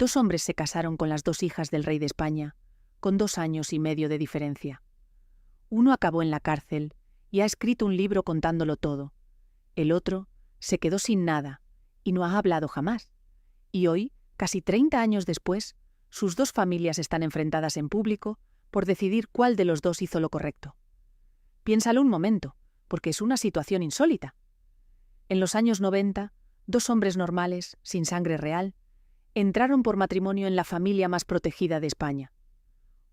Dos hombres se casaron con las dos hijas del rey de España, con 2 años y medio de diferencia. Uno acabó en la cárcel y ha escrito un libro contándolo todo. El otro se quedó sin nada y no ha hablado jamás. Y hoy, casi 30 años después, sus dos familias están enfrentadas en público por decidir cuál de los dos hizo lo correcto. Piénsalo un momento, porque es una situación insólita. En los años 90, dos hombres normales, sin sangre real, entraron por matrimonio en la familia más protegida de España.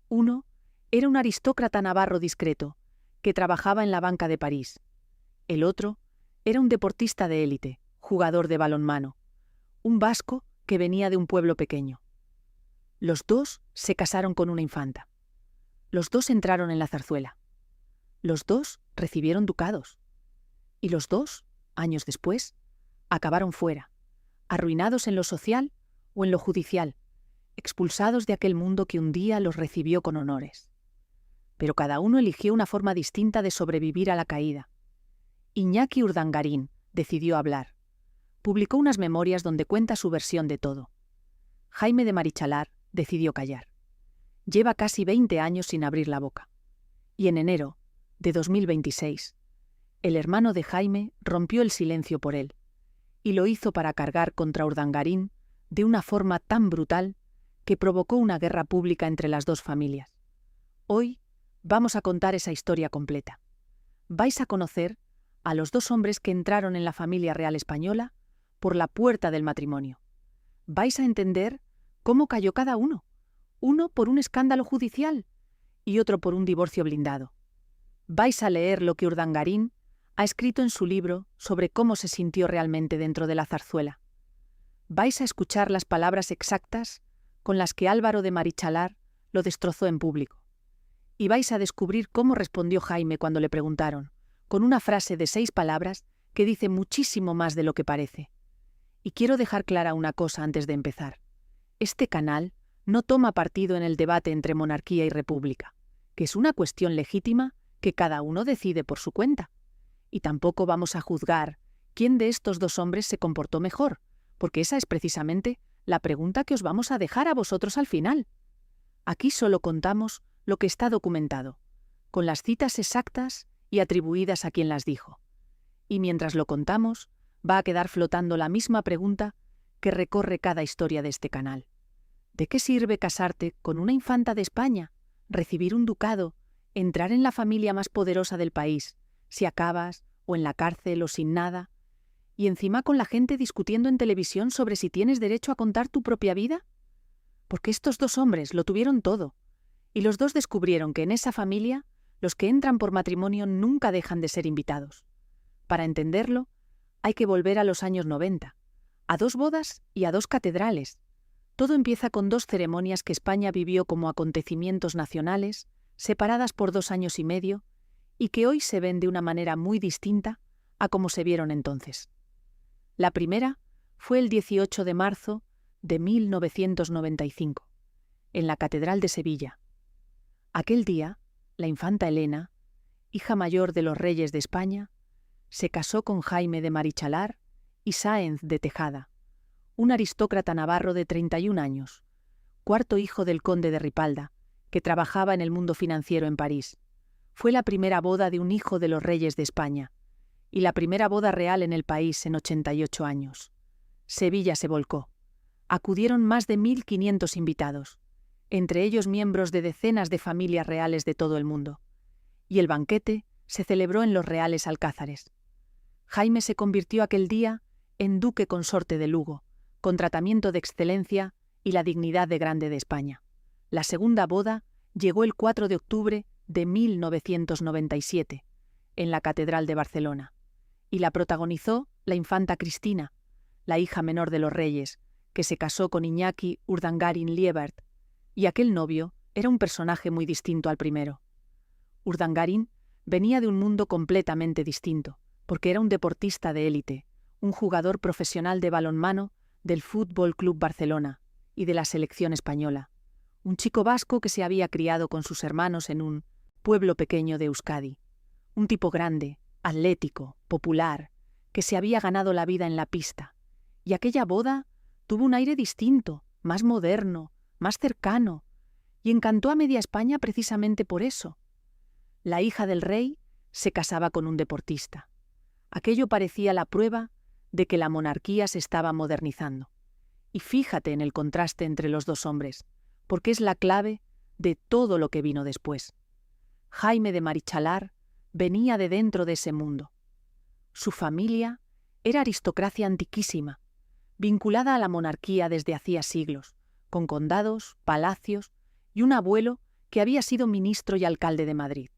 Uno era un aristócrata navarro discreto, que trabajaba en la banca de París. El otro era un deportista de élite, jugador de balonmano, un vasco que venía de un pueblo pequeño. Los dos se casaron con una infanta. Los dos entraron en la zarzuela. Los dos recibieron ducados. Y los dos, años después, acabaron fuera, arruinados en lo social o en lo judicial, expulsados de aquel mundo que un día los recibió con honores. Pero cada uno eligió una forma distinta de sobrevivir a la caída. Iñaki Urdangarín decidió hablar. Publicó unas memorias donde cuenta su versión de todo. Jaime de Marichalar decidió callar. Lleva casi 20 años sin abrir la boca. Y en enero de 2026, el hermano de Jaime rompió el silencio por él, y lo hizo para cargar contra Urdangarín de una forma tan brutal que provocó una guerra pública entre las dos familias. Hoy vamos a contar esa historia completa. Vais a conocer a los dos hombres que entraron en la familia real española por la puerta del matrimonio. Vais a entender cómo cayó cada uno, uno por un escándalo judicial y otro por un divorcio blindado. Vais a leer lo que Urdangarín ha escrito en su libro sobre cómo se sintió realmente dentro de la zarzuela. Vais a escuchar las palabras exactas con las que Álvaro de Marichalar lo destrozó en público. Y vais a descubrir cómo respondió Jaime cuando le preguntaron, con una frase de 6 palabras que dice muchísimo más de lo que parece. Y quiero dejar clara una cosa antes de empezar. Este canal no toma partido en el debate entre monarquía y república, que es una cuestión legítima que cada uno decide por su cuenta. Y tampoco vamos a juzgar quién de estos dos hombres se comportó mejor, porque esa es precisamente la pregunta que os vamos a dejar a vosotros al final. Aquí solo contamos lo que está documentado, con las citas exactas y atribuidas a quien las dijo. Y mientras lo contamos, va a quedar flotando la misma pregunta que recorre cada historia de este canal. ¿De qué sirve casarte con una infanta de España, recibir un ducado, entrar en la familia más poderosa del país, si acabas o en la cárcel o sin nada, y encima con la gente discutiendo en televisión sobre si tienes derecho a contar tu propia vida? Porque estos dos hombres lo tuvieron todo, y los dos descubrieron que en esa familia los que entran por matrimonio nunca dejan de ser invitados. Para entenderlo, hay que volver a los años 90, a 2 bodas y a 2 catedrales. Todo empieza con 2 ceremonias que España vivió como acontecimientos nacionales, separadas por 2 años y medio, y que hoy se ven de una manera muy distinta a como se vieron entonces. La primera fue el 18 de marzo de 1995, en la Catedral de Sevilla. Aquel día, la infanta Elena, hija mayor de los reyes de España, se casó con Jaime de Marichalar y Sáenz de Tejada, un aristócrata navarro de 31 años, cuarto hijo del conde de Ripalda, que trabajaba en el mundo financiero en París. Fue la primera boda de un hijo de los reyes de España, y la primera boda real en el país en 88 años. Sevilla se volcó. Acudieron más de 1.500 invitados, entre ellos miembros de decenas de familias reales de todo el mundo. Y el banquete se celebró en los Reales Alcázares. Jaime se convirtió aquel día en duque consorte de Lugo, con tratamiento de excelencia y la dignidad de grande de España. La segunda boda llegó el 4 de octubre de 1997, en la Catedral de Barcelona, y la protagonizó la infanta Cristina, la hija menor de los reyes, que se casó con Iñaki Urdangarín Liebert, y aquel novio era un personaje muy distinto al primero. Urdangarín venía de un mundo completamente distinto, porque era un deportista de élite, un jugador profesional de balonmano del Fútbol Club Barcelona y de la selección española, un chico vasco que se había criado con sus hermanos en un pueblo pequeño de Euskadi, un tipo grande, atlético, popular, que se había ganado la vida en la pista, y aquella boda tuvo un aire distinto, más moderno, más cercano, y encantó a media España precisamente por eso. La hija del rey se casaba con un deportista. Aquello parecía la prueba de que la monarquía se estaba modernizando. Y fíjate en el contraste entre los dos hombres, porque es la clave de todo lo que vino después. Jaime de Marichalar venía de dentro de ese mundo. Su familia era aristocracia antiquísima, vinculada a la monarquía desde hacía siglos, con condados, palacios y un abuelo que había sido ministro y alcalde de Madrid.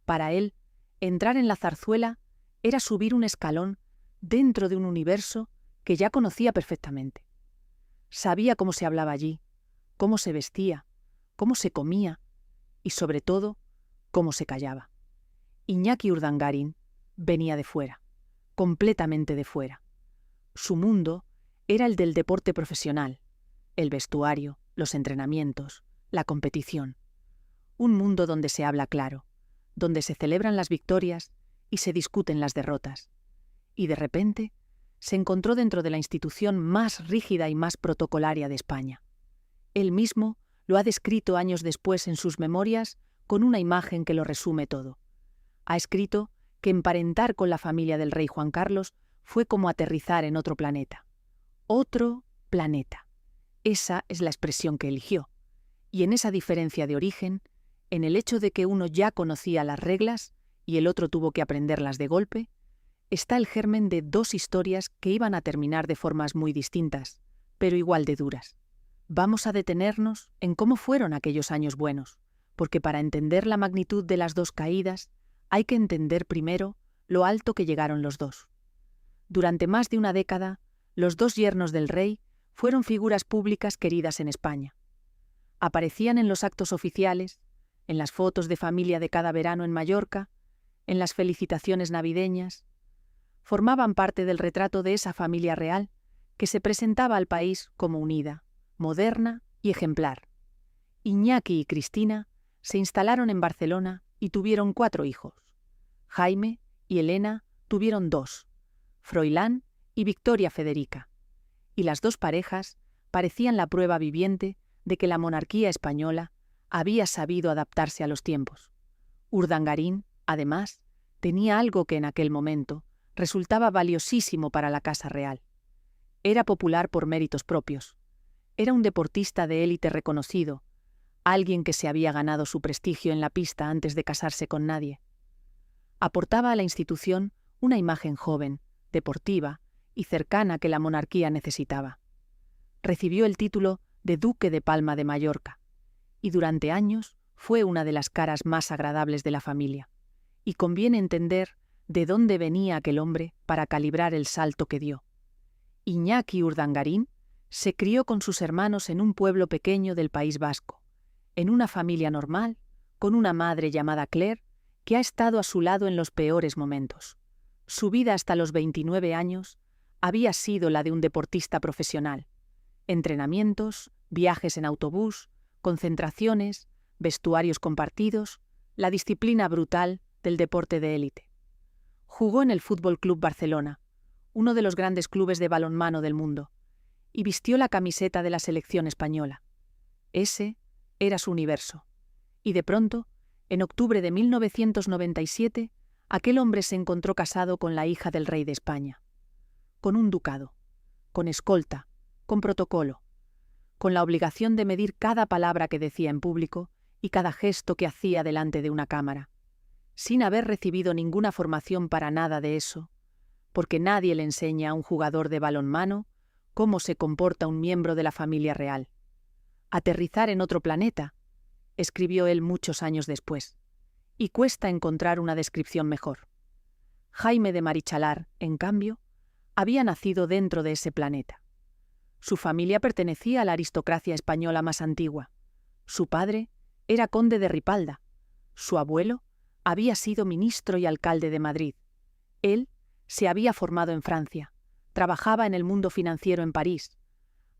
Para él, entrar en la zarzuela era subir un escalón dentro de un universo que ya conocía perfectamente. Sabía cómo se hablaba allí, cómo se vestía, cómo se comía y, sobre todo, cómo se callaba. Iñaki Urdangarín venía de fuera, completamente de fuera. Su mundo era el del deporte profesional, el vestuario, los entrenamientos, la competición. Un mundo donde se habla claro, donde se celebran las victorias y se discuten las derrotas. Y de repente se encontró dentro de la institución más rígida y más protocolaria de España. Él mismo lo ha descrito años después en sus memorias con una imagen que lo resume todo. Ha escrito que emparentar con la familia del rey Juan Carlos fue como aterrizar en otro planeta. Otro planeta. Esa es la expresión que eligió. Y en esa diferencia de origen, en el hecho de que uno ya conocía las reglas y el otro tuvo que aprenderlas de golpe, está el germen de dos historias que iban a terminar de formas muy distintas, pero igual de duras. Vamos a detenernos en cómo fueron aquellos años buenos, porque para entender la magnitud de las dos caídas, hay que entender primero lo alto que llegaron los dos. Durante más de una década, los dos yernos del rey fueron figuras públicas queridas en España. Aparecían en los actos oficiales, en las fotos de familia de cada verano en Mallorca, en las felicitaciones navideñas. Formaban parte del retrato de esa familia real que se presentaba al país como unida, moderna y ejemplar. Iñaki y Cristina se instalaron en Barcelona y tuvieron 4 hijos. Jaime y Elena tuvieron 2, Froilán y Victoria Federica. Y las dos parejas parecían la prueba viviente de que la monarquía española había sabido adaptarse a los tiempos. Urdangarín, además, tenía algo que en aquel momento resultaba valiosísimo para la Casa Real. Era popular por méritos propios. Era un deportista de élite reconocido, alguien que se había ganado su prestigio en la pista antes de casarse con nadie. Aportaba a la institución una imagen joven, deportiva y cercana que la monarquía necesitaba. Recibió el título de Duque de Palma de Mallorca y durante años fue una de las caras más agradables de la familia. Y conviene entender de dónde venía aquel hombre para calibrar el salto que dio. Iñaki Urdangarín se crió con sus hermanos en un pueblo pequeño del País Vasco, en una familia normal, con una madre llamada Claire, que ha estado a su lado en los peores momentos. Su vida hasta los 29 años había sido la de un deportista profesional. Entrenamientos, viajes en autobús, concentraciones, vestuarios compartidos, la disciplina brutal del deporte de élite. Jugó en el Fútbol Club Barcelona, uno de los grandes clubes de balonmano del mundo, y vistió la camiseta de la selección española. Ese era su universo. Y de pronto, en octubre de 1997, aquel hombre se encontró casado con la hija del rey de España. Con un ducado, con escolta, con protocolo, con la obligación de medir cada palabra que decía en público y cada gesto que hacía delante de una cámara, sin haber recibido ninguna formación para nada de eso, porque nadie le enseña a un jugador de balonmano cómo se comporta un miembro de la familia real. Aterrizar en otro planeta, escribió él muchos años después, y cuesta encontrar una descripción mejor. Jaime de Marichalar, en cambio, había nacido dentro de ese planeta. Su familia pertenecía a la aristocracia española más antigua. Su padre era conde de Ripalda. Su abuelo había sido ministro y alcalde de Madrid. Él se había formado en Francia, trabajaba en el mundo financiero en París,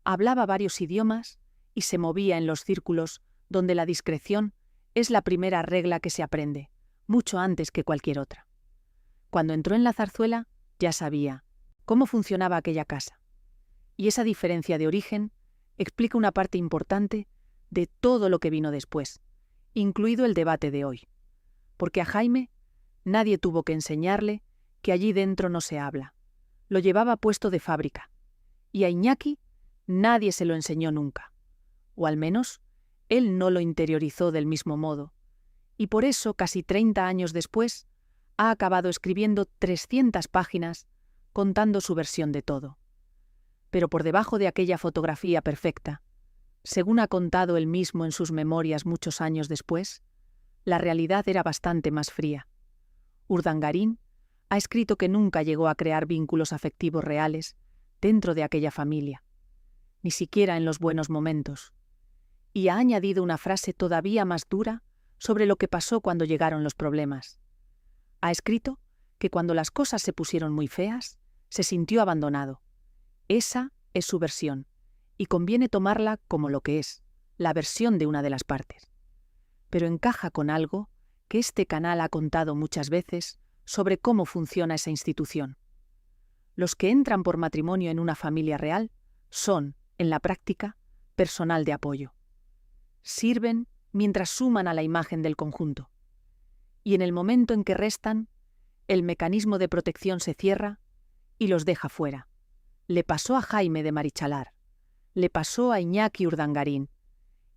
hablaba varios idiomas y se movía en los círculos donde la discreción es la primera regla que se aprende, mucho antes que cualquier otra. Cuando entró en la zarzuela, ya sabía cómo funcionaba aquella casa. Y esa diferencia de origen explica una parte importante de todo lo que vino después, incluido el debate de hoy. Porque a Jaime nadie tuvo que enseñarle que allí dentro no se habla. Lo llevaba puesto de fábrica. Y a Iñaki nadie se lo enseñó nunca. O al menos, él no lo interiorizó del mismo modo. Y por eso, casi 30 años después, ha acabado escribiendo 300 páginas contando su versión de todo. Pero por debajo de aquella fotografía perfecta, según ha contado él mismo en sus memorias muchos años después, la realidad era bastante más fría. Urdangarín ha escrito que nunca llegó a crear vínculos afectivos reales dentro de aquella familia, ni siquiera en los buenos momentos. Y ha añadido una frase todavía más dura sobre lo que pasó cuando llegaron los problemas. Ha escrito que cuando las cosas se pusieron muy feas, se sintió abandonado. Esa es su versión, y conviene tomarla como lo que es, la versión de una de las partes. Pero encaja con algo que este canal ha contado muchas veces sobre cómo funciona esa institución. Los que entran por matrimonio en una familia real son, en la práctica, personal de apoyo. Sirven mientras suman a la imagen del conjunto. Y en el momento en que restan, el mecanismo de protección se cierra y los deja fuera. Le pasó a Jaime de Marichalar, le pasó a Iñaki Urdangarín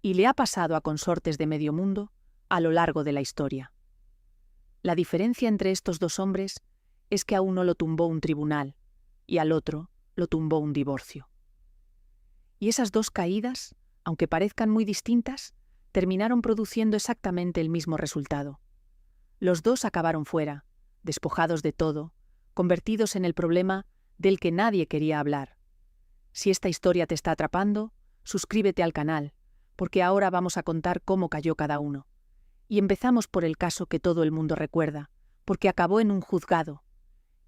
y le ha pasado a consortes de medio mundo a lo largo de la historia. La diferencia entre estos dos hombres es que a uno lo tumbó un tribunal y al otro lo tumbó un divorcio. Y esas dos caídas, aunque parezcan muy distintas, terminaron produciendo exactamente el mismo resultado. Los dos acabaron fuera, despojados de todo, convertidos en el problema del que nadie quería hablar. Si esta historia te está atrapando, suscríbete al canal, porque ahora vamos a contar cómo cayó cada uno. Y empezamos por el caso que todo el mundo recuerda, porque acabó en un juzgado.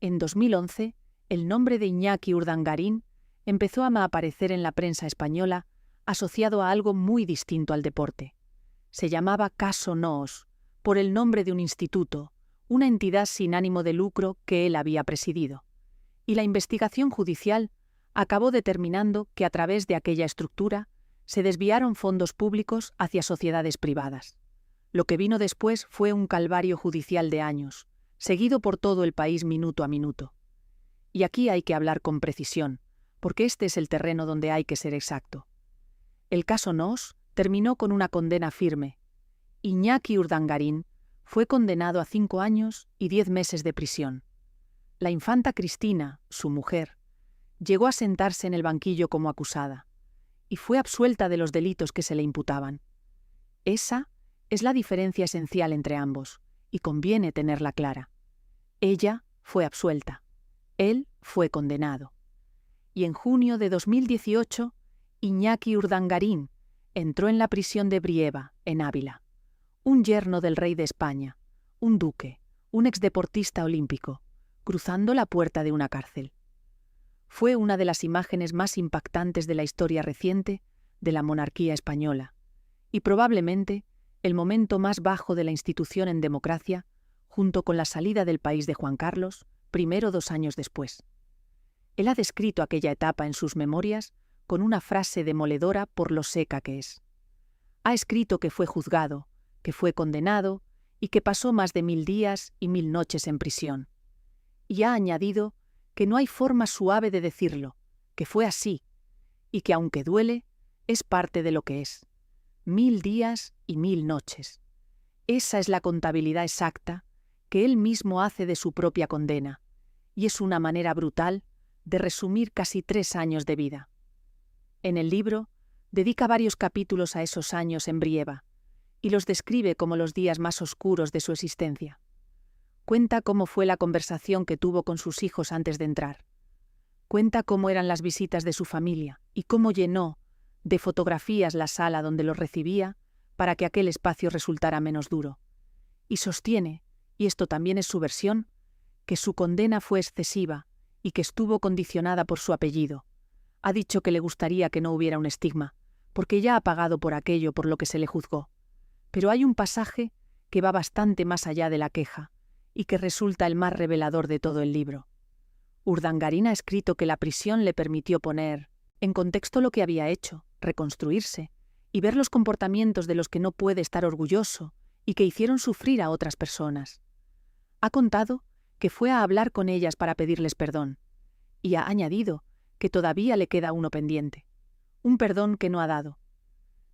En 2011, el nombre de Iñaki Urdangarín empezó a aparecer en la prensa española asociado a algo muy distinto al deporte. Se llamaba Caso Noos, por el nombre de un instituto, una entidad sin ánimo de lucro que él había presidido. Y la investigación judicial acabó determinando que a través de aquella estructura se desviaron fondos públicos hacia sociedades privadas. Lo que vino después fue un calvario judicial de años, seguido por todo el país minuto a minuto. Y aquí hay que hablar con precisión, porque este es el terreno donde hay que ser exacto. El caso Noos terminó con una condena firme. Iñaki Urdangarín fue condenado a 5 años y 10 meses de prisión. La infanta Cristina, su mujer, llegó a sentarse en el banquillo como acusada, y fue absuelta de los delitos que se le imputaban. Esa es la diferencia esencial entre ambos, y conviene tenerla clara. Ella fue absuelta, él fue condenado. Y en junio de 2018, Iñaki Urdangarín entró en la prisión de Brieva, en Ávila. Un yerno del rey de España, un duque, un exdeportista olímpico, cruzando la puerta de una cárcel. Fue una de las imágenes más impactantes de la historia reciente de la monarquía española, y probablemente el momento más bajo de la institución en democracia, junto con la salida del país de Juan Carlos, primero 2 años después. Él ha descrito aquella etapa en sus memorias con una frase demoledora por lo seca que es. Ha escrito que fue juzgado, que fue condenado y que pasó más de 1000 días y 1000 noches en prisión. Y ha añadido que no hay forma suave de decirlo, que fue así, y que aunque duele, es parte de lo que es. 1000 días y 1000 noches. Esa es la contabilidad exacta que él mismo hace de su propia condena, y es una manera brutal de resumir casi 3 años de vida. En el libro, dedica varios capítulos a esos años en Brieva, y los describe como los días más oscuros de su existencia. Cuenta cómo fue la conversación que tuvo con sus hijos antes de entrar. Cuenta cómo eran las visitas de su familia y cómo llenó de fotografías la sala donde los recibía para que aquel espacio resultara menos duro. Y sostiene, y esto también es su versión, que su condena fue excesiva y que estuvo condicionada por su apellido. Ha dicho que le gustaría que no hubiera un estigma, porque ya ha pagado por aquello por lo que se le juzgó. Pero hay un pasaje que va bastante más allá de la queja y que resulta el más revelador de todo el libro. Urdangarín ha escrito que la prisión le permitió poner en contexto lo que había hecho, reconstruirse y ver los comportamientos de los que no puede estar orgulloso y que hicieron sufrir a otras personas. Ha contado que fue a hablar con ellas para pedirles perdón, y ha añadido que todavía le queda uno pendiente, un perdón que no ha dado.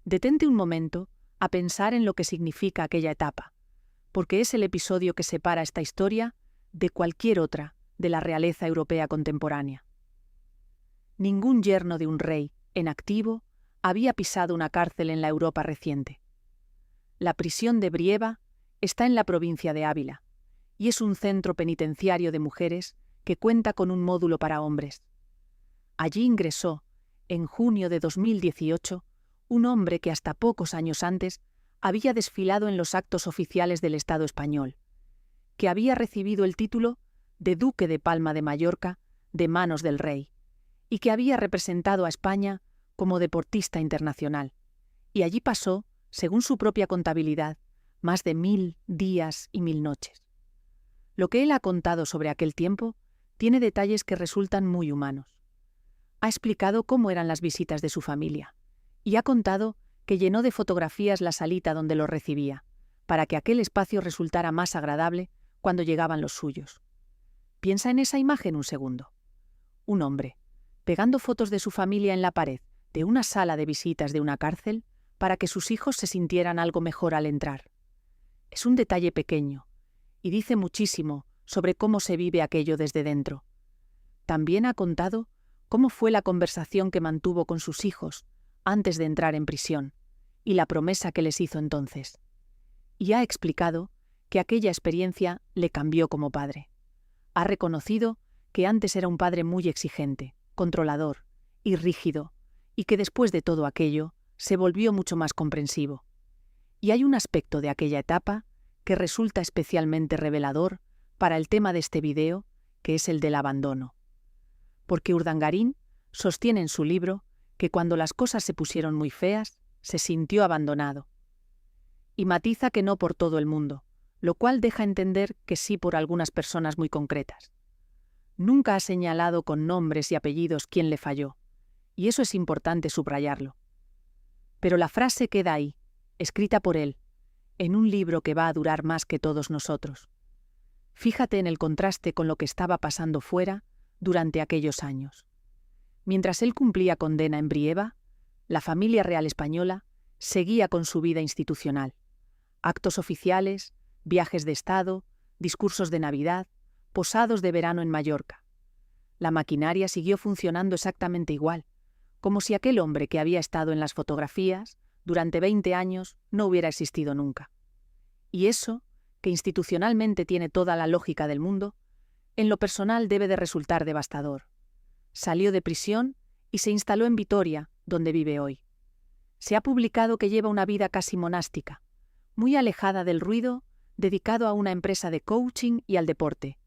Detente un momento a pensar en lo que significa aquella etapa, porque es el episodio que separa esta historia de cualquier otra de la realeza europea contemporánea. Ningún yerno de un rey, en activo, había pisado una cárcel en la Europa reciente. La prisión de Brieva está en la provincia de Ávila, y es un centro penitenciario de mujeres que cuenta con un módulo para hombres. Allí ingresó, en junio de 2018, un hombre que hasta pocos años antes había desfilado en los actos oficiales del Estado español, que había recibido el título de Duque de Palma de Mallorca de manos del rey, y que había representado a España como deportista internacional, y allí pasó, según su propia contabilidad, más de 1000 días y 1000 noches. Lo que él ha contado sobre aquel tiempo tiene detalles que resultan muy humanos. Ha explicado cómo eran las visitas de su familia, y ha contado que llenó de fotografías la salita donde lo recibía, para que aquel espacio resultara más agradable cuando llegaban los suyos. Piensa en esa imagen un segundo. Un hombre, pegando fotos de su familia en la pared de una sala de visitas de una cárcel para que sus hijos se sintieran algo mejor al entrar. Es un detalle pequeño, y dice muchísimo sobre cómo se vive aquello desde dentro. También ha contado cómo fue la conversación que mantuvo con sus hijos antes de entrar en prisión, y la promesa que les hizo entonces. Y ha explicado que aquella experiencia le cambió como padre. Ha reconocido que antes era un padre muy exigente, controlador y rígido, y que después de todo aquello se volvió mucho más comprensivo. Y hay un aspecto de aquella etapa que resulta especialmente revelador para el tema de este video, que es el del abandono. Porque Urdangarín sostiene en su libro que cuando las cosas se pusieron muy feas, se sintió abandonado. Y matiza que no por todo el mundo, lo cual deja entender que sí por algunas personas muy concretas. Nunca ha señalado con nombres y apellidos quién le falló, y eso es importante subrayarlo. Pero la frase queda ahí, escrita por él, en un libro que va a durar más que todos nosotros. Fíjate en el contraste con lo que estaba pasando fuera durante aquellos años. Mientras él cumplía condena en Brieva, la familia real española seguía con su vida institucional. Actos oficiales, viajes de Estado, discursos de Navidad, posados de verano en Mallorca. La maquinaria siguió funcionando exactamente igual, como si aquel hombre que había estado en las fotografías durante 20 años no hubiera existido nunca. Y eso, que institucionalmente tiene toda la lógica del mundo, en lo personal debe de resultar devastador. Salió de prisión y se instaló en Vitoria, donde vive hoy. Se ha publicado que lleva una vida casi monástica, muy alejada del ruido, dedicado a una empresa de coaching y al deporte,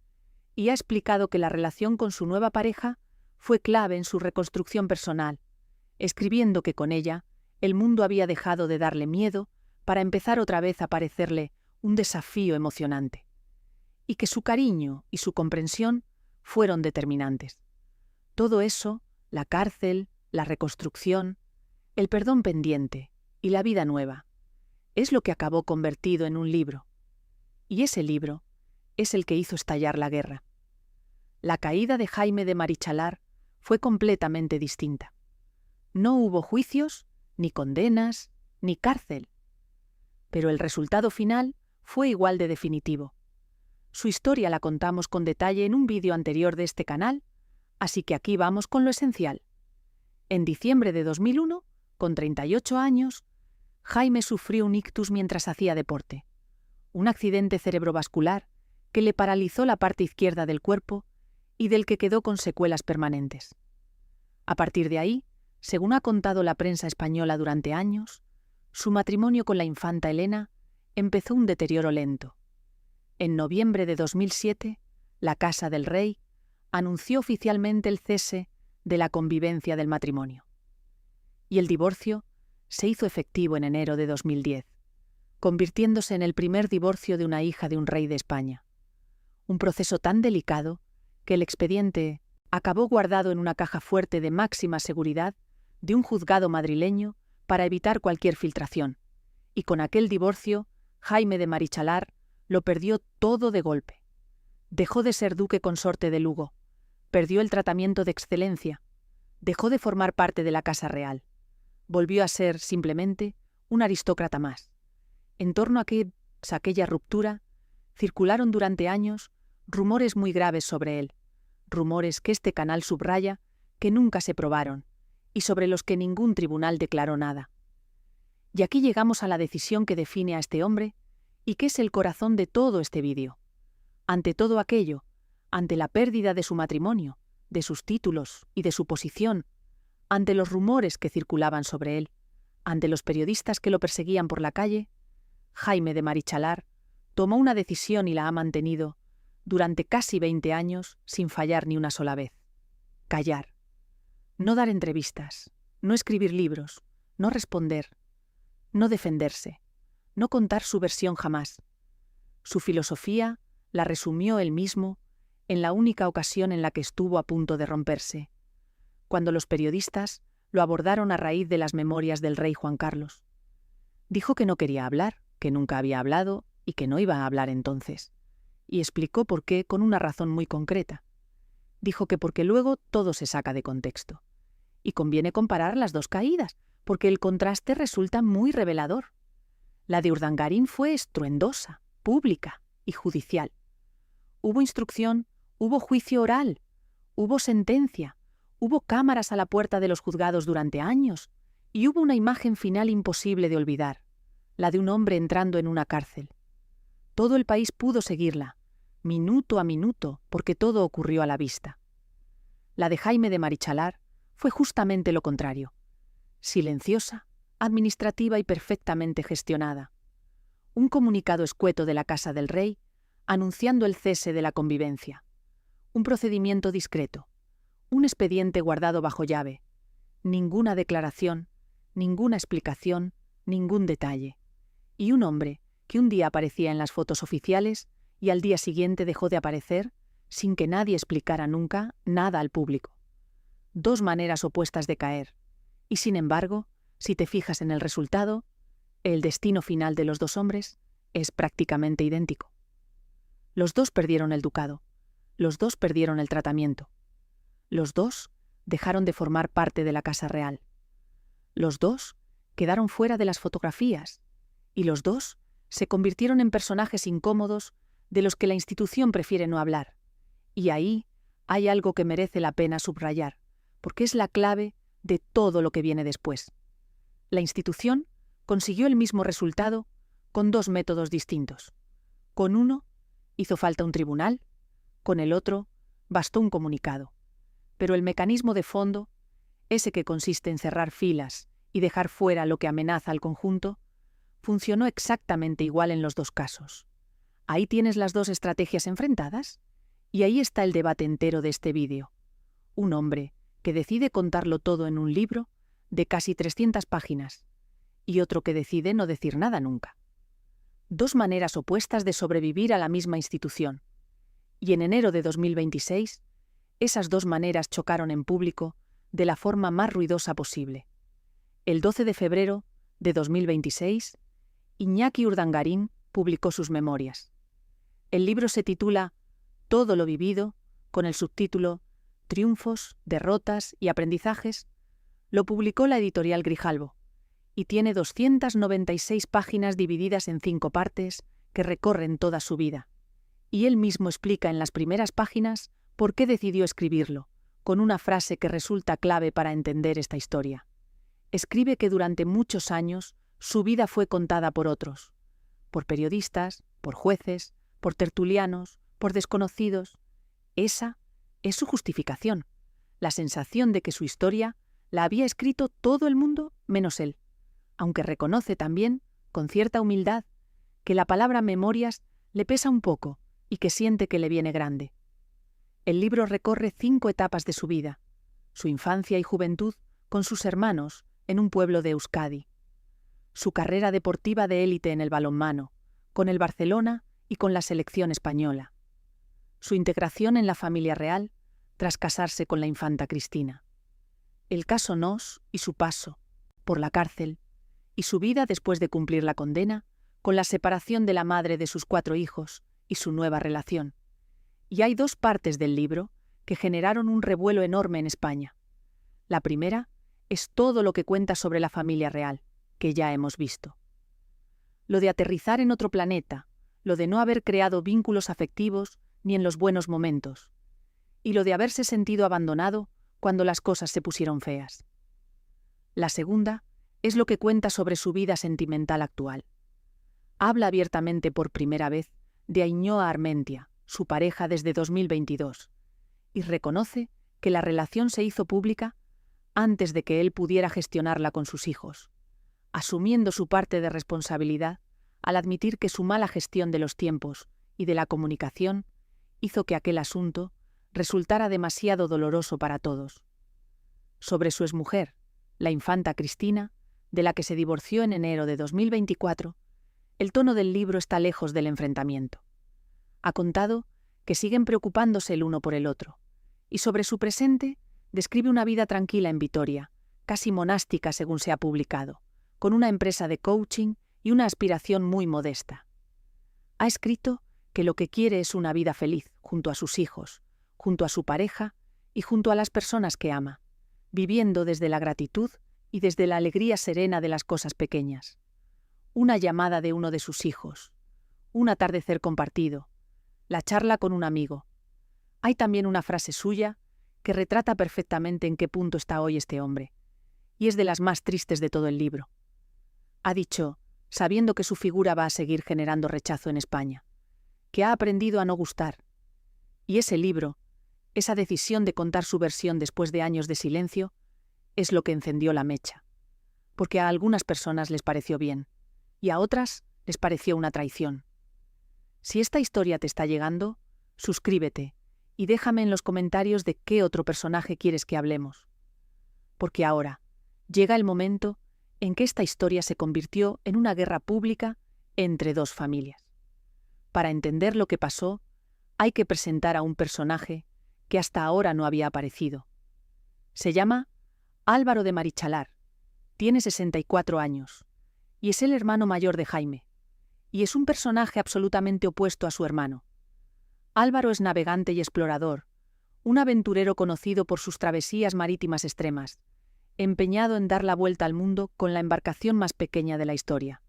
y ha explicado que la relación con su nueva pareja fue clave en su reconstrucción personal, escribiendo que con ella el mundo había dejado de darle miedo para empezar otra vez a parecerle un desafío emocionante, y que su cariño y su comprensión fueron determinantes. Todo eso, la cárcel, la reconstrucción, el perdón pendiente y la vida nueva, es lo que acabó convertido en un libro. Y ese libro es el que hizo estallar la guerra. La caída de Jaime de Marichalar fue completamente distinta. No hubo juicios, ni condenas, ni cárcel. Pero el resultado final fue igual de definitivo. Su historia la contamos con detalle en un vídeo anterior de este canal, así que aquí vamos con lo esencial. En diciembre de 2001, con 38 años, Jaime sufrió un ictus mientras hacía deporte, un accidente cerebrovascular que le paralizó la parte izquierda del cuerpo y del que quedó con secuelas permanentes. A partir de ahí, según ha contado la prensa española durante años, su matrimonio con la infanta Elena empezó un deterioro lento. En noviembre de 2007, la Casa del Rey anunció oficialmente el cese de la convivencia del matrimonio. Y el divorcio se hizo efectivo en enero de 2010, convirtiéndose en el primer divorcio de una hija de un rey de España. Un proceso tan delicado que el expediente acabó guardado en una caja fuerte de máxima seguridad de un juzgado madrileño para evitar cualquier filtración, y con aquel divorcio, Jaime de Marichalar lo perdió todo de golpe. Dejó de ser duque consorte de Lugo, perdió el tratamiento de excelencia, dejó de formar parte de la Casa Real, volvió a ser, simplemente, un aristócrata más. En torno a aquella ruptura, circularon durante años rumores muy graves sobre él, rumores que este canal subraya que nunca se probaron y sobre los que ningún tribunal declaró nada. Y aquí llegamos a la decisión que define a este hombre y que es el corazón de todo este vídeo. Ante todo aquello, ante la pérdida de su matrimonio, de sus títulos y de su posición, ante los rumores que circulaban sobre él, ante los periodistas que lo perseguían por la calle, Jaime de Marichalar tomó una decisión y la ha mantenido durante casi 20 años sin fallar ni una sola vez. Callar. No dar entrevistas, no escribir libros, no responder, no defenderse, no contar su versión jamás. Su filosofía la resumió él mismo en la única ocasión en la que estuvo a punto de romperse, cuando los periodistas lo abordaron a raíz de las memorias del rey Juan Carlos. Dijo que no quería hablar, que nunca había hablado y que no iba a hablar entonces, y explicó por qué con una razón muy concreta. Dijo que porque luego todo se saca de contexto. Y conviene comparar las dos caídas, porque el contraste resulta muy revelador. La de Urdangarín fue estruendosa, pública y judicial. Hubo instrucción, hubo juicio oral, hubo sentencia, hubo cámaras a la puerta de los juzgados durante años, y hubo una imagen final imposible de olvidar, la de un hombre entrando en una cárcel. Todo el país pudo seguirla, minuto a minuto, porque todo ocurrió a la vista. La de Jaime de Marichalar fue justamente lo contrario. Silenciosa, administrativa y perfectamente gestionada. Un comunicado escueto de la Casa del Rey anunciando el cese de la convivencia. Un procedimiento discreto. Un expediente guardado bajo llave. Ninguna declaración, ninguna explicación, ningún detalle. Y un hombre que un día aparecía en las fotos oficiales y al día siguiente dejó de aparecer sin que nadie explicara nunca nada al público. Dos maneras opuestas de caer. Y sin embargo, si te fijas en el resultado, el destino final de los dos hombres es prácticamente idéntico. Los dos perdieron el ducado. Los dos perdieron el tratamiento. Los dos dejaron de formar parte de la Casa Real. Los dos quedaron fuera de las fotografías. Y los dos se convirtieron en personajes incómodos de los que la institución prefiere no hablar. Y ahí hay algo que merece la pena subrayar, porque es la clave de todo lo que viene después. La institución consiguió el mismo resultado con dos métodos distintos. Con uno hizo falta un tribunal, con el otro bastó un comunicado. Pero el mecanismo de fondo, ese que consiste en cerrar filas y dejar fuera lo que amenaza al conjunto, funcionó exactamente igual en los dos casos. Ahí tienes las dos estrategias enfrentadas, y ahí está el debate entero de este vídeo. Un hombre que decide contarlo todo en un libro de casi 300 páginas, y otro que decide no decir nada nunca. Dos maneras opuestas de sobrevivir a la misma institución. Y en enero de 2026, esas dos maneras chocaron en público de la forma más ruidosa posible. El 12 de febrero de 2026, Iñaki Urdangarín publicó sus memorias. El libro se titula Todo lo vivido, con el subtítulo Triunfos, derrotas y aprendizajes. Lo publicó la editorial Grijalbo y tiene 296 páginas divididas en 5 partes que recorren toda su vida. Y él mismo explica en las primeras páginas por qué decidió escribirlo, con una frase que resulta clave para entender esta historia. Escribe que durante muchos años su vida fue contada por otros, por periodistas, por jueces, por tertulianos, por desconocidos. Esa es su justificación, la sensación de que su historia la había escrito todo el mundo menos él, aunque reconoce también, con cierta humildad, que la palabra memorias le pesa un poco y que siente que le viene grande. El libro recorre 5 etapas de su vida, su infancia y juventud con sus hermanos en un pueblo de Euskadi, su carrera deportiva de élite en el balonmano, con el Barcelona y con la selección española, su integración en la familia real tras casarse con la infanta Cristina. el caso Nos y su paso por la cárcel, y su vida después de cumplir la condena, con la separación de la madre de sus 4 hijos y su nueva relación. Y hay 2 partes del libro que generaron un revuelo enorme en España. La primera es todo lo que cuenta sobre la familia real, que ya hemos visto. Lo de aterrizar en otro planeta, lo de no haber creado vínculos afectivos ni en los buenos momentos, y lo de haberse sentido abandonado cuando las cosas se pusieron feas. La segunda es lo que cuenta sobre su vida sentimental actual. Habla abiertamente por primera vez de Ainhoa Armentia, su pareja desde 2022, y reconoce que la relación se hizo pública antes de que él pudiera gestionarla con sus hijos, asumiendo su parte de responsabilidad al admitir que su mala gestión de los tiempos y de la comunicación hizo que aquel asunto resultara demasiado doloroso para todos. Sobre su exmujer, la infanta Cristina, de la que se divorció en enero de 2024, el tono del libro está lejos del enfrentamiento. Ha contado que siguen preocupándose el uno por el otro, y sobre su presente describe una vida tranquila en Vitoria, casi monástica según se ha publicado, con una empresa de coaching y una aspiración muy modesta. Ha escrito que lo que quiere es una vida feliz junto a sus hijos, junto a su pareja y junto a las personas que ama, viviendo desde la gratitud y desde la alegría serena de las cosas pequeñas. Una llamada de uno de sus hijos, un atardecer compartido, la charla con un amigo. Hay también una frase suya que retrata perfectamente en qué punto está hoy este hombre, y es de las más tristes de todo el libro. Ha dicho, sabiendo que su figura va a seguir generando rechazo en España, que ha aprendido a no gustar. Y ese libro, esa decisión de contar su versión después de años de silencio, es lo que encendió la mecha, porque a algunas personas les pareció bien, y a otras les pareció una traición. Si esta historia te está llegando, suscríbete y déjame en los comentarios de qué otro personaje quieres que hablemos. Porque ahora llega el momento en que esta historia se convirtió en una guerra pública entre 2 familias. Para entender lo que pasó, hay que presentar a un personaje que hasta ahora no había aparecido. Se llama Álvaro de Marichalar, tiene 64 años, y es el hermano mayor de Jaime, y es un personaje absolutamente opuesto a su hermano. Álvaro es navegante y explorador, un aventurero conocido por sus travesías marítimas extremas, empeñado en dar la vuelta al mundo con la embarcación más pequeña de la historia,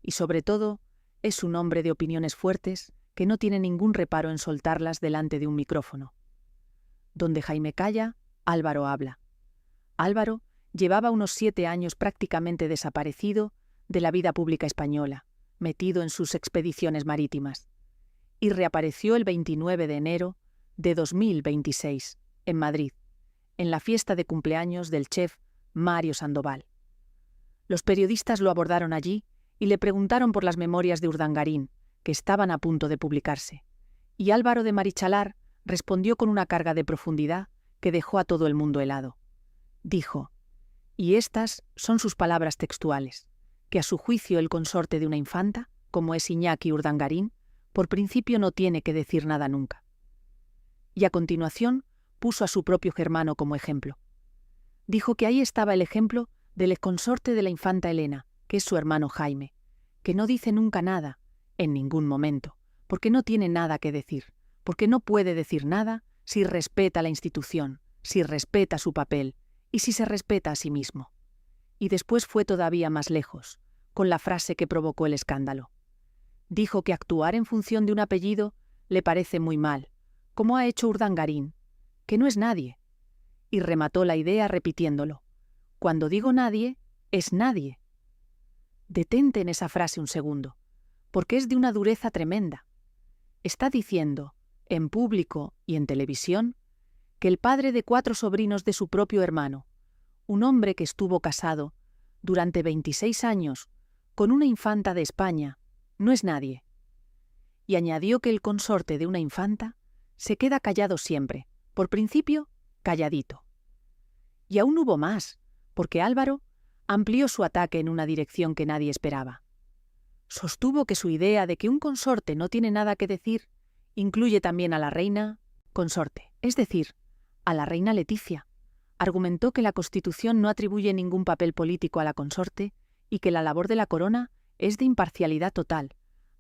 y sobre todo, es un hombre de opiniones fuertes que no tiene ningún reparo en soltarlas delante de un micrófono. Donde Jaime calla, Álvaro habla. Álvaro llevaba unos 7 años prácticamente desaparecido de la vida pública española, metido en sus expediciones marítimas, y reapareció el 29 de enero de 2026, en Madrid, en la fiesta de cumpleaños del chef Mario Sandoval. Los periodistas lo abordaron allí y le preguntaron por las memorias de Urdangarín, que estaban a punto de publicarse, y Álvaro de Marichalar respondió con una carga de profundidad que dejó a todo el mundo helado. Dijo, y estas son sus palabras textuales, que a su juicio el consorte de una infanta, como es Iñaki Urdangarín, por principio no tiene que decir nada nunca. Y a continuación puso a su propio germano como ejemplo. Dijo que ahí estaba el ejemplo del consorte de la infanta Elena, que es su hermano Jaime, que no dice nunca nada, en ningún momento, porque no tiene nada que decir, porque no puede decir nada si respeta la institución, si respeta su papel y si se respeta a sí mismo. Y después fue todavía más lejos, con la frase que provocó el escándalo. Dijo que actuar en función de un apellido le parece muy mal, como ha hecho Urdangarín, que no es nadie. Y remató la idea repitiéndolo. Cuando digo nadie, es nadie. Detente en esa frase un segundo, porque es de una dureza tremenda. Está diciendo, en público y en televisión, que el padre de 4 sobrinos de su propio hermano, un hombre que estuvo casado durante 26 años con una infanta de España, no es nadie. Y añadió que el consorte de una infanta se queda callado siempre, por principio, calladito. Y aún hubo más, porque Álvaro amplió su ataque en una dirección que nadie esperaba. Sostuvo que su idea de que un consorte no tiene nada que decir incluye también a la reina consorte, es decir, a la reina Leticia, Argumentó que la Constitución no atribuye ningún papel político a la consorte y que la labor de la corona es de imparcialidad total,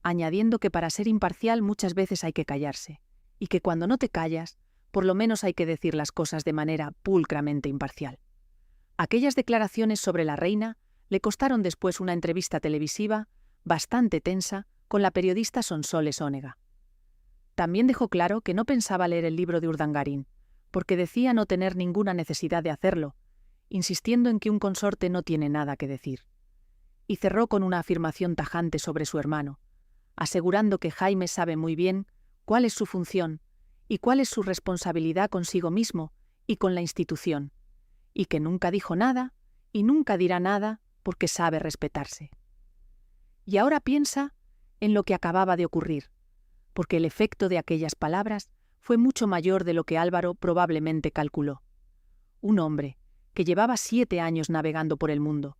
añadiendo que para ser imparcial muchas veces hay que callarse, y que cuando no te callas, por lo menos hay que decir las cosas de manera pulcramente imparcial. Aquellas declaraciones sobre la reina le costaron después una entrevista televisiva bastante tensa con la periodista Sonsoles Onega. También dejó claro que no pensaba leer el libro de Urdangarín, porque decía no tener ninguna necesidad de hacerlo, insistiendo en que un consorte no tiene nada que decir. Y cerró con una afirmación tajante sobre su hermano, asegurando que Jaime sabe muy bien cuál es su función y cuál es su responsabilidad consigo mismo y con la institución, y que nunca dijo nada y nunca dirá nada porque sabe respetarse. Y ahora piensa en lo que acababa de ocurrir, porque el efecto de aquellas palabras fue mucho mayor de lo que Álvaro probablemente calculó. Un hombre que llevaba 7 años navegando por el mundo,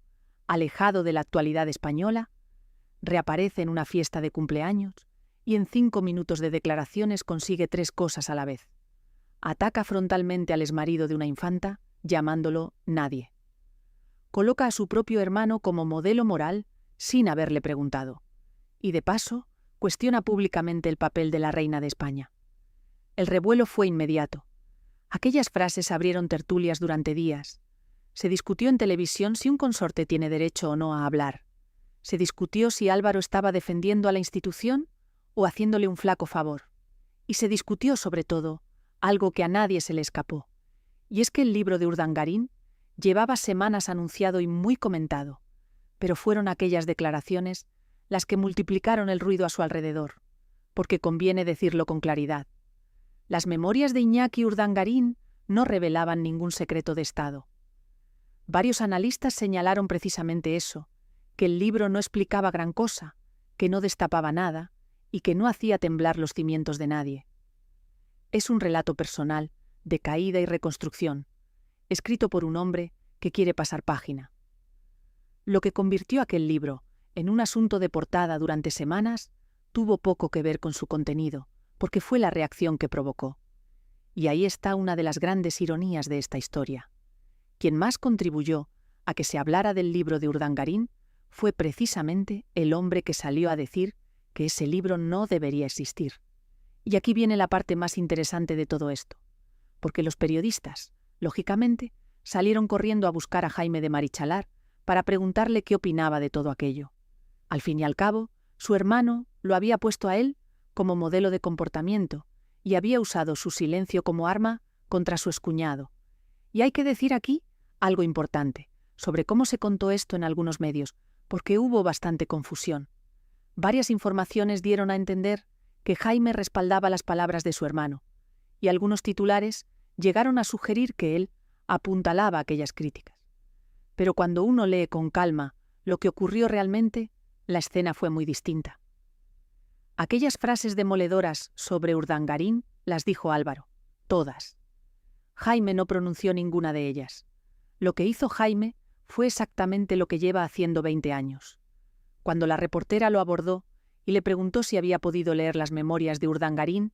alejado de la actualidad española, reaparece en una fiesta de cumpleaños y en 5 minutos de declaraciones consigue 3 cosas a la vez. Ataca frontalmente al exmarido de una infanta, llamándolo nadie. Coloca a su propio hermano como modelo moral sin haberle preguntado. Y de paso, cuestiona públicamente el papel de la reina de España. El revuelo fue inmediato. Aquellas frases abrieron tertulias durante días. Se discutió en televisión si un consorte tiene derecho o no a hablar. Se discutió si Álvaro estaba defendiendo a la institución o haciéndole un flaco favor. Y se discutió, sobre todo, algo que a nadie se le escapó. Y es que el libro de Urdangarín llevaba semanas anunciado y muy comentado, pero fueron aquellas declaraciones las que multiplicaron el ruido a su alrededor, porque conviene decirlo con claridad. Las memorias de Iñaki Urdangarín no revelaban ningún secreto de Estado. Varios analistas señalaron precisamente eso, que el libro no explicaba gran cosa, que no destapaba nada y que no hacía temblar los cimientos de nadie. Es un relato personal, de caída y reconstrucción, escrito por un hombre que quiere pasar página. Lo que convirtió aquel libro en un asunto de portada durante semanas tuvo poco que ver con su contenido, porque fue la reacción que provocó. Y ahí está una de las grandes ironías de esta historia. Quien más contribuyó a que se hablara del libro de Urdangarín fue precisamente el hombre que salió a decir que ese libro no debería existir. Y aquí viene la parte más interesante de todo esto, porque los periodistas, lógicamente, salieron corriendo a buscar a Jaime de Marichalar para preguntarle qué opinaba de todo aquello. Al fin y al cabo, su hermano lo había puesto a él como modelo de comportamiento y había usado su silencio como arma contra su excuñado. Y hay que decir aquí algo importante sobre cómo se contó esto en algunos medios, porque hubo bastante confusión. Varias informaciones dieron a entender que Jaime respaldaba las palabras de su hermano, y algunos titulares llegaron a sugerir que él apuntalaba aquellas críticas. Pero cuando uno lee con calma lo que ocurrió realmente, la escena fue muy distinta. Aquellas frases demoledoras sobre Urdangarín las dijo Álvaro, todas. Jaime no pronunció ninguna de ellas. Lo que hizo Jaime fue exactamente lo que lleva haciendo 20 años. Cuando la reportera lo abordó y le preguntó si había podido leer las memorias de Urdangarín,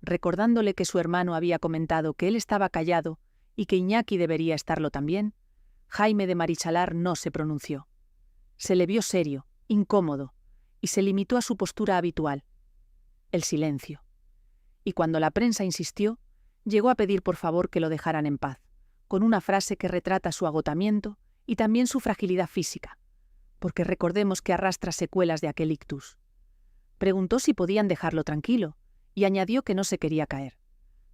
recordándole que su hermano había comentado que él estaba callado y que Iñaki debería estarlo también, Jaime de Marichalar no se pronunció. Se le vio serio, incómodo, y se limitó a su postura habitual, el silencio. Y cuando la prensa insistió, llegó a pedir por favor que lo dejaran en paz, con una frase que retrata su agotamiento y también su fragilidad física, porque recordemos que arrastra secuelas de aquel ictus. Preguntó si podían dejarlo tranquilo, y añadió que no se quería caer.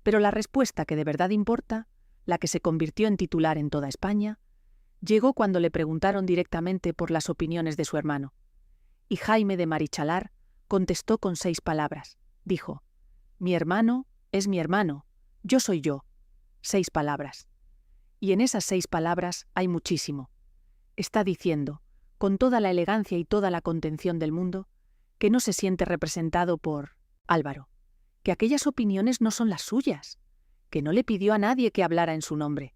Pero la respuesta que de verdad importa, la que se convirtió en titular en toda España, llegó cuando le preguntaron directamente por las opiniones de su hermano. Y Jaime de Marichalar contestó con 6 palabras. Dijo, «Mi hermano es mi hermano, yo soy yo». 6 palabras. Y en esas 6 palabras hay muchísimo. Está diciendo, con toda la elegancia y toda la contención del mundo, que no se siente representado por Álvaro, que aquellas opiniones no son las suyas, que no le pidió a nadie que hablara en su nombre,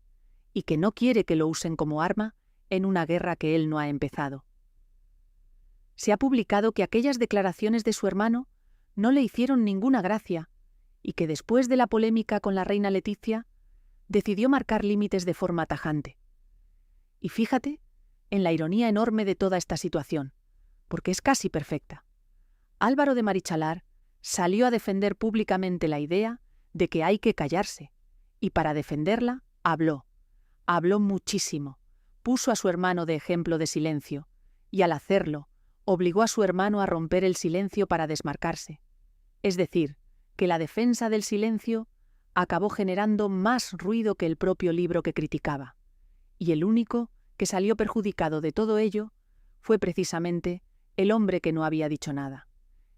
y que no quiere que lo usen como arma en una guerra que él no ha empezado. Se ha publicado que aquellas declaraciones de su hermano no le hicieron ninguna gracia, y que después de la polémica con la reina Leticia, decidió marcar límites de forma tajante. Y fíjate en la ironía enorme de toda esta situación, porque es casi perfecta. Álvaro de Marichalar salió a defender públicamente la idea de que hay que callarse, y para defenderla habló muchísimo, puso a su hermano de ejemplo de silencio, y al hacerlo, obligó a su hermano a romper el silencio para desmarcarse. Es decir, que la defensa del silencio acabó generando más ruido que el propio libro que criticaba, y el único que salió perjudicado de todo ello fue precisamente el hombre que no había dicho nada.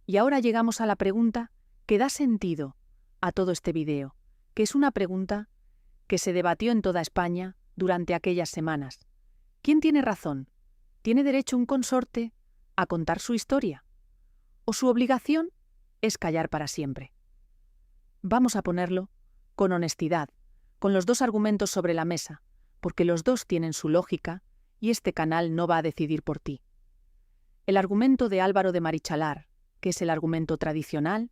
Y ahora llegamos a la pregunta que da sentido a todo este video, que es una pregunta que se debatió en toda España durante aquellas semanas. ¿Quién tiene razón? ¿Tiene derecho un consorte a contar su historia? ¿O su obligación es callar para siempre? Vamos a ponerlo con honestidad, con los dos argumentos sobre la mesa, porque los dos tienen su lógica y este canal no va a decidir por ti. El argumento de Álvaro de Marichalar, que es el argumento tradicional,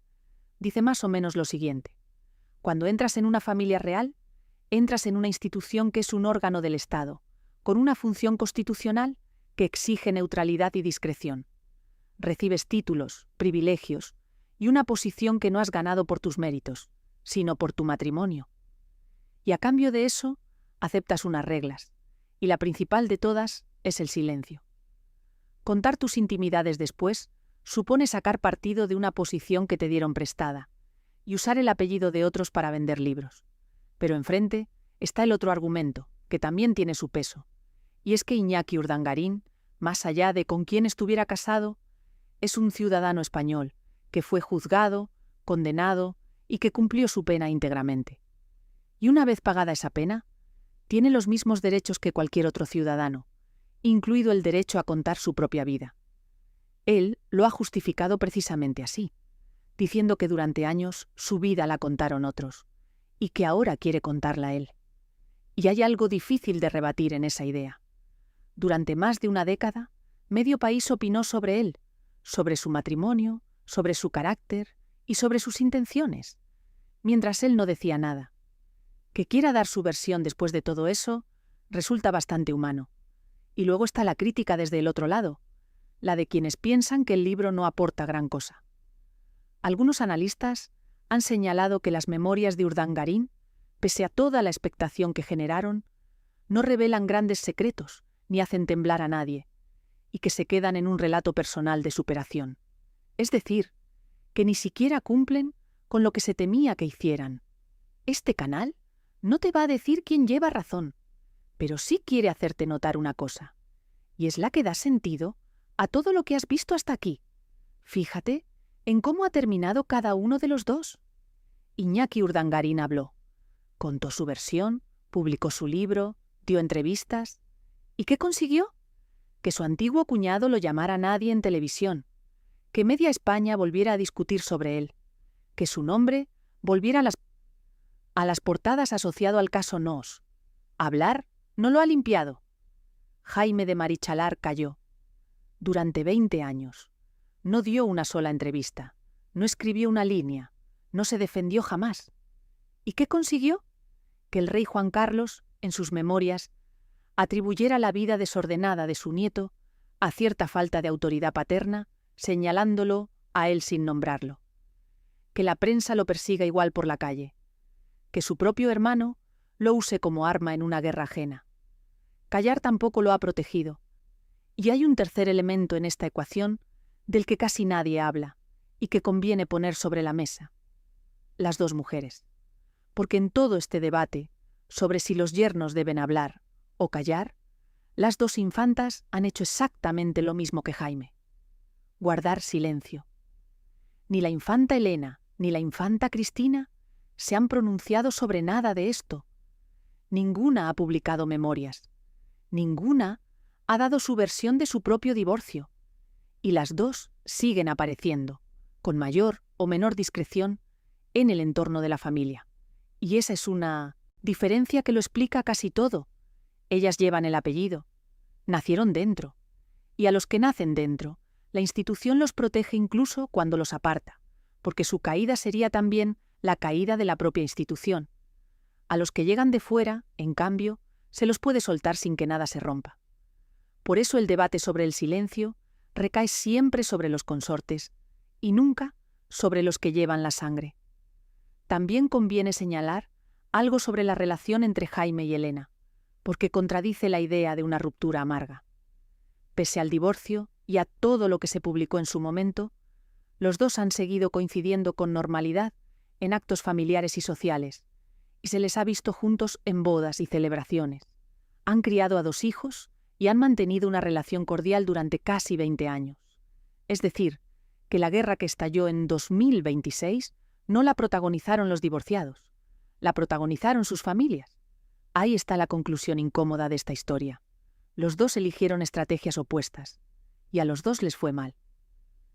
dice más o menos lo siguiente. Cuando entras en una familia real, entras en una institución que es un órgano del Estado, con una función constitucional que exige neutralidad y discreción. Recibes títulos, privilegios y una posición que no has ganado por tus méritos, sino por tu matrimonio. Y a cambio de eso, aceptas unas reglas, y la principal de todas es el silencio. Contar tus intimidades después supone sacar partido de una posición que te dieron prestada y usar el apellido de otros para vender libros. Pero enfrente está el otro argumento, que también tiene su peso, y es que Iñaki Urdangarín, más allá de con quién estuviera casado, es un ciudadano español que fue juzgado, condenado y que cumplió su pena íntegramente. Y una vez pagada esa pena, tiene los mismos derechos que cualquier otro ciudadano, incluido el derecho a contar su propia vida. Él lo ha justificado precisamente así, diciendo que durante años su vida la contaron otros, y que ahora quiere contarla él. Y hay algo difícil de rebatir en esa idea. Durante más de una década, medio país opinó sobre él, sobre su matrimonio, sobre su carácter y sobre sus intenciones, mientras él no decía nada. Que quiera dar su versión después de todo eso resulta bastante humano. Y luego está la crítica desde el otro lado, la de quienes piensan que el libro no aporta gran cosa. Algunos analistas han señalado que las memorias de Urdangarín, pese a toda la expectación que generaron, no revelan grandes secretos ni hacen temblar a nadie, y que se quedan en un relato personal de superación. Es decir, que ni siquiera cumplen con lo que se temía que hicieran. Este canal no te va a decir quién lleva razón, pero sí quiere hacerte notar una cosa, y es la que da sentido a todo lo que has visto hasta aquí. Fíjate en cómo ha terminado cada uno de los dos. Iñaki Urdangarín habló, contó su versión, publicó su libro, dio entrevistas. ¿Y qué consiguió? Que su antiguo cuñado lo llamara nadie en televisión, que media España volviera a discutir sobre él, que su nombre volviera a las portadas asociado al caso Nos. Hablar no lo ha limpiado. Jaime de Marichalar calló. Durante 20 años. No dio una sola entrevista, no escribió una línea, no se defendió jamás. ¿Y qué consiguió? Que el rey Juan Carlos, en sus memorias, atribuyera la vida desordenada de su nieto a cierta falta de autoridad paterna, señalándolo a él sin nombrarlo. Que la prensa lo persiga igual por la calle. Que su propio hermano lo use como arma en una guerra ajena. Callar tampoco lo ha protegido. Y hay un tercer elemento en esta ecuación del que casi nadie habla y que conviene poner sobre la mesa. Las dos mujeres. Porque en todo este debate sobre si los yernos deben hablar o callar, las dos infantas han hecho exactamente lo mismo que Jaime. Guardar silencio. Ni la infanta Elena ni la infanta Cristina se han pronunciado sobre nada de esto. Ninguna ha publicado memorias. Ninguna ha dado su versión de su propio divorcio. Y las dos siguen apareciendo, con mayor o menor discreción, en el entorno de la familia. Y esa es una diferencia que lo explica casi todo. Ellas llevan el apellido, nacieron dentro, y a los que nacen dentro, la institución los protege incluso cuando los aparta, porque su caída sería también la caída de la propia institución. A los que llegan de fuera, en cambio, se los puede soltar sin que nada se rompa. Por eso el debate sobre el silencio recae siempre sobre los consortes y nunca sobre los que llevan la sangre. También conviene señalar algo sobre la relación entre Jaime y Elena, porque contradice la idea de una ruptura amarga. Pese al divorcio y a todo lo que se publicó en su momento, los dos han seguido coincidiendo con normalidad en actos familiares y sociales, y se les ha visto juntos en bodas y celebraciones. Han criado a 2 hijos y han mantenido una relación cordial durante casi 20 años. Es decir, que la guerra que estalló en 2026 no la protagonizaron los divorciados, la protagonizaron sus familias. Ahí está la conclusión incómoda de esta historia. Los dos eligieron estrategias opuestas, y a los dos les fue mal.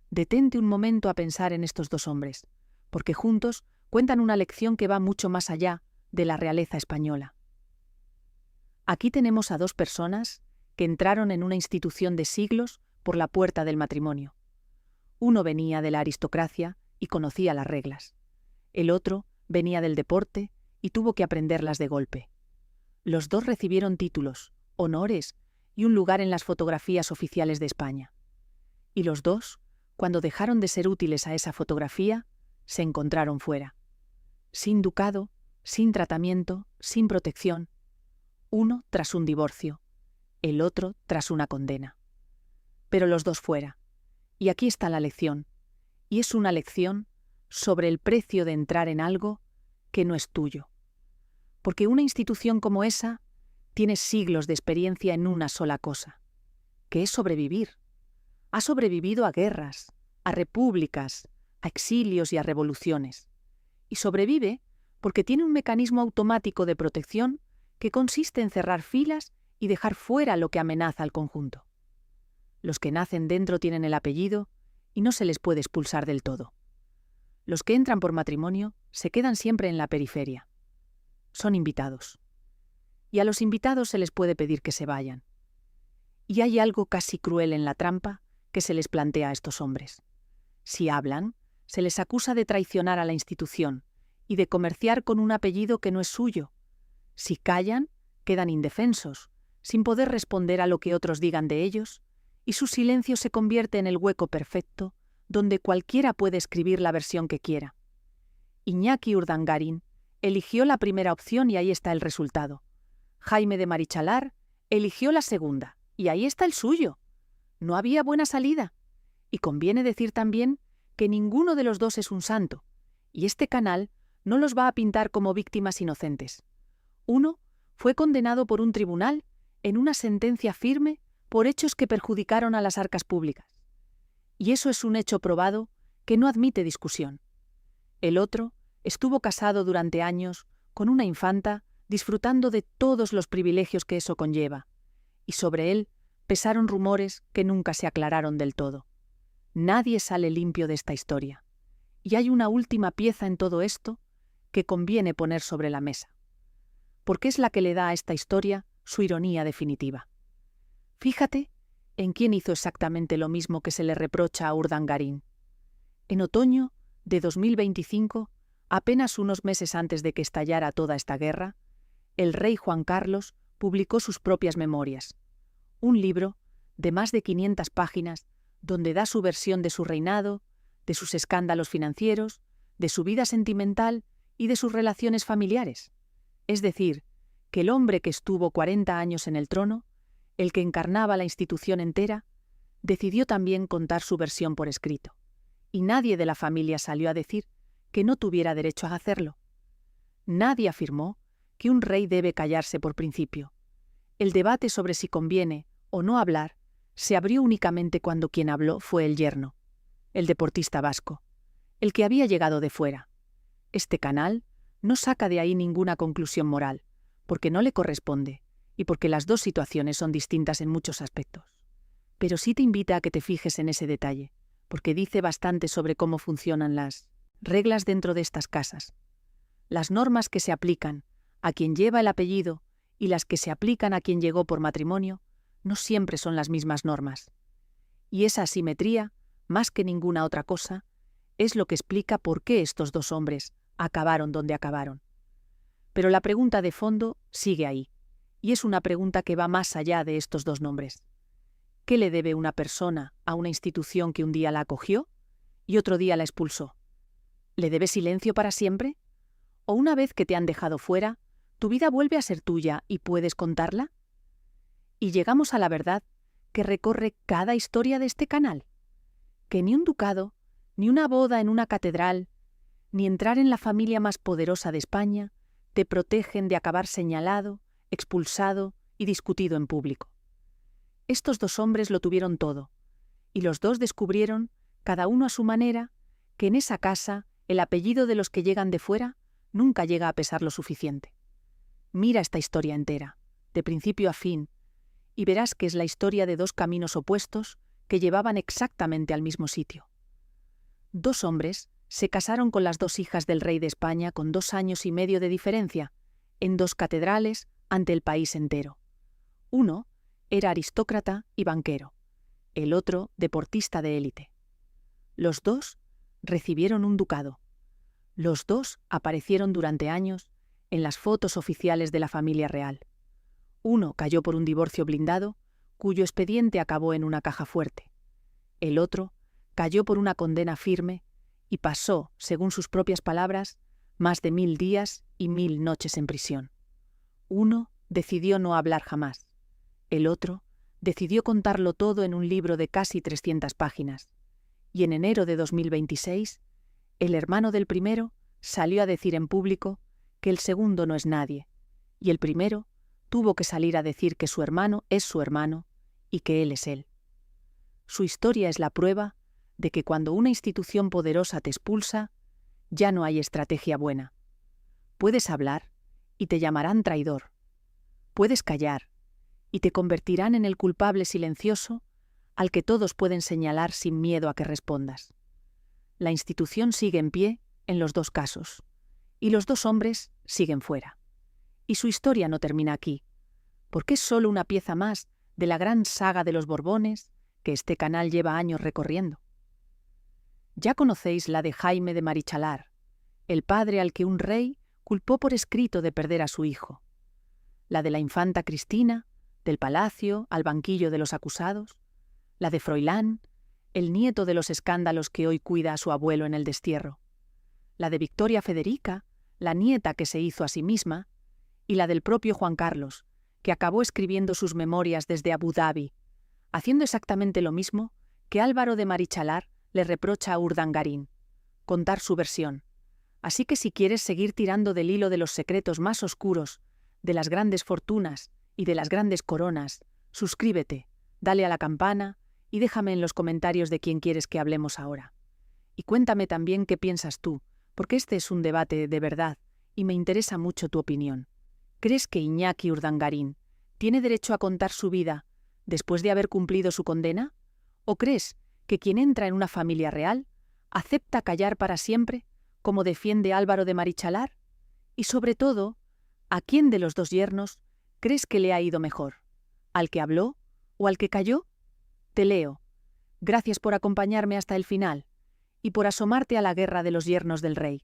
Detente un momento a pensar en estos 2 hombres, porque juntos cuentan una lección que va mucho más allá de la realeza española. Aquí tenemos a 2 personas que entraron en una institución de siglos por la puerta del matrimonio. Uno venía de la aristocracia y conocía las reglas. El otro venía del deporte y tuvo que aprenderlas de golpe. Los 2 recibieron títulos, honores y un lugar en las fotografías oficiales de España. Y los 2, cuando dejaron de ser útiles a esa fotografía, se encontraron fuera. Sin ducado, sin tratamiento, sin protección. Uno tras un divorcio, el otro tras una condena. Pero los 2 fuera. Y aquí está la lección. Y es una lección sobre el precio de entrar en algo que no es tuyo. Porque una institución como esa tiene siglos de experiencia en una sola cosa, que es sobrevivir. Ha sobrevivido a guerras, a repúblicas, a exilios y a revoluciones. Y sobrevive porque tiene un mecanismo automático de protección que consiste en cerrar filas y dejar fuera lo que amenaza al conjunto. Los que nacen dentro tienen el apellido y no se les puede expulsar del todo. Los que entran por matrimonio se quedan siempre en la periferia. Son invitados. Y a los invitados se les puede pedir que se vayan. Y hay algo casi cruel en la trampa que se les plantea a estos hombres. Si hablan, se les acusa de traicionar a la institución y de comerciar con un apellido que no es suyo. Si callan, quedan indefensos, sin poder responder a lo que otros digan de ellos, y su silencio se convierte en el hueco perfecto donde cualquiera puede escribir la versión que quiera. Iñaki Urdangarin eligió la primera opción y ahí está el resultado. Jaime de Marichalar eligió la segunda y ahí está el suyo. No había buena salida. Y conviene decir también que ninguno de los 2 es un santo, y este canal no los va a pintar como víctimas inocentes. Uno fue condenado por un tribunal en una sentencia firme por hechos que perjudicaron a las arcas públicas. Y eso es un hecho probado que no admite discusión. El otro estuvo casado durante años con una infanta, disfrutando de todos los privilegios que eso conlleva, y sobre él pesaron rumores que nunca se aclararon del todo. Nadie sale limpio de esta historia. Y hay una última pieza en todo esto que conviene poner sobre la mesa, porque es la que le da a esta historia su ironía definitiva. Fíjate en quién hizo exactamente lo mismo que se le reprocha a Urdangarin. En otoño de 2025, apenas unos meses antes de que estallara toda esta guerra, el rey Juan Carlos publicó sus propias memorias, un libro de más de 500 páginas donde da su versión de su reinado, de sus escándalos financieros, de su vida sentimental y de sus relaciones familiares. Es decir, que el hombre que estuvo 40 años en el trono, el que encarnaba la institución entera, decidió también contar su versión por escrito, y nadie de la familia salió a decir que no tuviera derecho a hacerlo. Nadie afirmó que un rey debe callarse por principio. El debate sobre si conviene o no hablar se abrió únicamente cuando quien habló fue el yerno, el deportista vasco, el que había llegado de fuera. Este canal no saca de ahí ninguna conclusión moral, porque no le corresponde y porque las 2 situaciones son distintas en muchos aspectos. Pero sí te invita a que te fijes en ese detalle, porque dice bastante sobre cómo funcionan las reglas dentro de estas casas. Las normas que se aplican a quien lleva el apellido y las que se aplican a quien llegó por matrimonio no siempre son las mismas normas. Y esa asimetría, más que ninguna otra cosa, es lo que explica por qué estos 2 hombres acabaron donde acabaron. Pero la pregunta de fondo sigue ahí, y es una pregunta que va más allá de estos dos nombres. ¿Qué le debe una persona a una institución que un día la acogió y otro día la expulsó? ¿Le debe silencio para siempre? ¿O una vez que te han dejado fuera, tu vida vuelve a ser tuya y puedes contarla? Y llegamos a la verdad que recorre cada historia de este canal. Que ni un ducado, ni una boda en una catedral, ni entrar en la familia más poderosa de España te protegen de acabar señalado, expulsado y discutido en público. Estos dos hombres lo tuvieron todo, y los dos descubrieron, cada uno a su manera, que en esa casa el apellido de los que llegan de fuera nunca llega a pesar lo suficiente. Mira esta historia entera, de principio a fin, y verás que es la historia de dos caminos opuestos que llevaban exactamente al mismo sitio. Dos hombres se casaron con las dos hijas del rey de España con 2 años y medio de diferencia, en 2 catedrales ante el país entero. Uno era aristócrata y banquero, el otro deportista de élite. Los dos recibieron un ducado. Los dos aparecieron durante años en las fotos oficiales de la familia real. Uno cayó por un divorcio blindado, cuyo expediente acabó en una caja fuerte. El otro cayó por una condena firme y pasó, según sus propias palabras, más de 1000 días y 1000 noches en prisión. Uno decidió no hablar jamás. El otro decidió contarlo todo en un libro de casi 300 páginas. Y en enero de 2026, el hermano del primero salió a decir en público que el segundo no es nadie, y el primero tuvo que salir a decir que su hermano es su hermano y que él es él. Su historia es la prueba de que cuando una institución poderosa te expulsa, ya no hay estrategia buena. Puedes hablar y te llamarán traidor. Puedes callar y te convertirán en el culpable silencioso al que todos pueden señalar sin miedo a que respondas. La institución sigue en pie en los dos casos, y los dos hombres siguen fuera. Y su historia no termina aquí, porque es solo una pieza más de la gran saga de los Borbones que este canal lleva años recorriendo. Ya conocéis la de Jaime de Marichalar, el padre al que un rey culpó por escrito de perder a su hijo. La de la infanta Cristina, del palacio al banquillo de los acusados. La de Froilán, el nieto de los escándalos que hoy cuida a su abuelo en el destierro. La de Victoria Federica, la nieta que se hizo a sí misma. Y la del propio Juan Carlos, que acabó escribiendo sus memorias desde Abu Dhabi, haciendo exactamente lo mismo que Álvaro de Marichalar le reprocha a Urdangarín, contar su versión. Así que si quieres seguir tirando del hilo de los secretos más oscuros, de las grandes fortunas y de las grandes coronas, suscríbete, dale a la campana y déjame en los comentarios de quién quieres que hablemos ahora. Y cuéntame también qué piensas tú, porque este es un debate de verdad y me interesa mucho tu opinión. ¿Crees que Iñaki Urdangarín tiene derecho a contar su vida después de haber cumplido su condena? ¿O crees que quien entra en una familia real acepta callar para siempre, como defiende Álvaro de Marichalar? Y sobre todo, ¿a quién de los dos yernos crees que le ha ido mejor? ¿Al que habló o al que calló? Te leo. Gracias por acompañarme hasta el final y por asomarte a la guerra de los yernos del rey.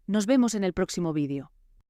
Nos vemos en el próximo vídeo.